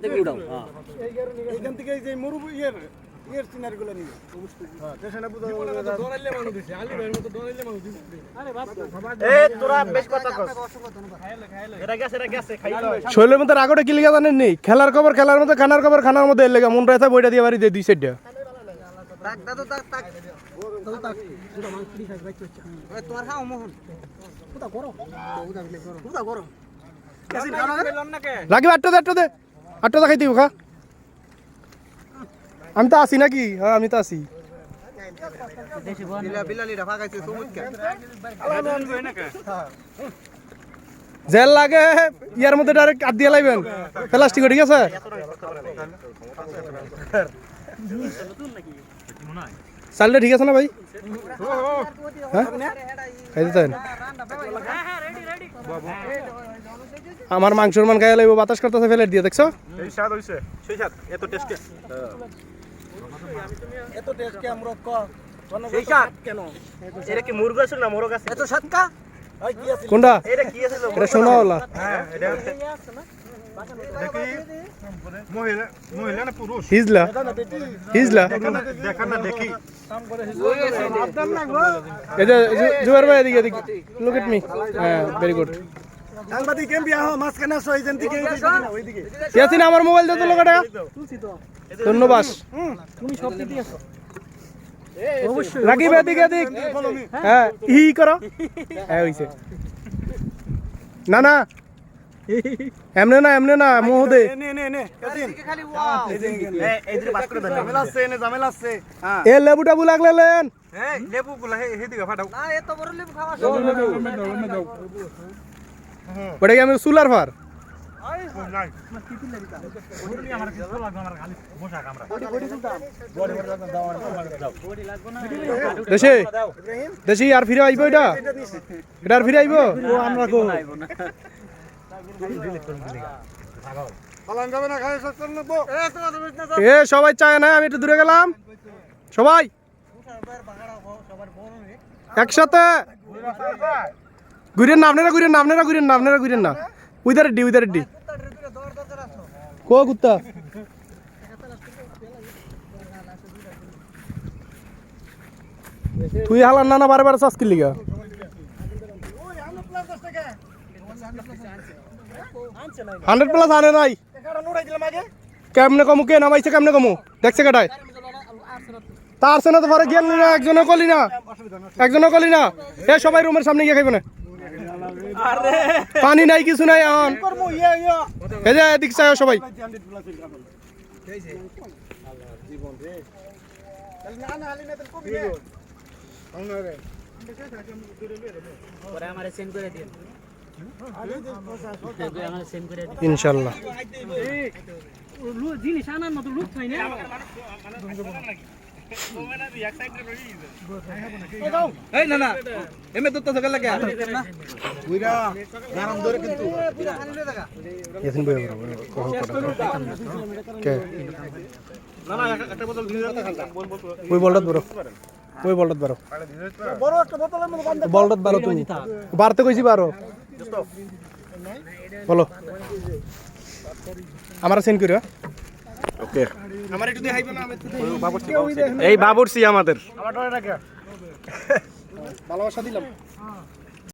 থেকে উঠাও এইখান থেকে এই যে মরু এর সিনারিগুলো নিয়ে হ্যাঁ দেশনা বুঝা দৌড়াইলে মানুষ দিছে আলী ভাইয়ের মতো দৌড়াইলে মানুষ দিছে আরে বাস এই তোরা বেশ কথা কস এটা গেছে খাইলো শৈলের মধ্যে রাগটা কি লিগা জানেন নি খেলার খবর খেলার মধ্যে খানার খবর খানার মধ্যে এর লাগা মন রাইতা বইটা দিয়ে বাড়ি দে দুই সাইডটা তাক দাদু তাক তাক পুরো মাংস দি খাই বাইতে ওই তোর খাও মোহন পুরা করো পুরা করো কেসি খানা না কে রাগি আটটা দে খাইতে খা আমি তো আসি নাকি হ্যাঁ আমি তো আসি বিলালিরা ভাগাইছে সমুদ্র জেল লাগে ইয়ার মধ্যে ডাইরেক্ট আদ দিয়ে লাইবেন প্লাস্টিক ঠিক আছে চালটা ঠিক আছে না ভাই হ্যাঁ খাইতে চাই না আমার মাংসর মান খাইয়া লাগবে বাতাস করতেছে ফেলে দিয়ে দেখছো এই স্বাদ হইছে সেই স্বাদ এত টেস্টি এত টেস্ট কে আমরা ক সেই স্বাদ কেন এটা কি মুরগা আছে না মোরগ আছে এত স্বাদ কা ওই কি আছে কোনটা এটা কি আছে এটা সোনাওয়ালা হ্যাঁ এটা দেখি মহিলা না পুরুষ হিজলা দেখা না দেখি এই যে জুয়ার ভাই এদিকে লুক এট মি হ্যাঁ ভেরি গুড সাংবাদিক কেম বিয়া মাছ কেনা সই যেন দিকে ওইদিকে ইয়াসিন আমার মোবাইল দে তো লোকটা ধন্যবাদ তুমি সব দিতে আছো রাকিব এদিকে হ্যাঁ ই করো হ্যাঁ হইছে না এমনে না মোহ দে নে খালি ওয়াও এই যে বাস করে দেন ঝামেলা আছে হ্যাঁ এ লেবুটা লাগলে লেন এই লেবু গুলা হে দিকে ফাটাও না এত বড় লেবু খাওয়া ওটা কি আমি সুলার ফার দেশি আর ফিরে আইব এটা আর ফিরে আইব আমরা কো এ সবাই চায় না আমি একটু দূরে গেলাম সবাই একসাথে ঘুরেন না আপনারা ঘুরেন না উইদার ডি কো কুত্তা তুই হালার না বারবার চাষকির লিগা হান্ড্রেড প্লাস আনে নাই কেমনে কমু কে নামাইছে কেমনে কমু দেখছে কেটায় তার সে না তো পরে গেল না একজনও কলি না এ সবাই রুমের সামনে গিয়ে খাইব না পানি নাই কিছু নাই এখন এই যে এদিক চাই সবাই ইনশাল্লাহ জিনিস আনার মতো লুক নাই না এই না এমে তো সকাল লাগে বুইরা গরম ধরে কিন্তু ইয়াসিন ভাই কে না একটা বোতল দিয়ে দাও খালটা ওই বলটা বড় বড় একটা বোতলের মধ্যে বন্ধ বলটা বারো তুমি বারতে কইছি বারো বলো আমার সেন্ড করিও ওকে আমার একটু দেখাইবে না এই বাবুর্চি আমাদের ভালোবাসা দিলাম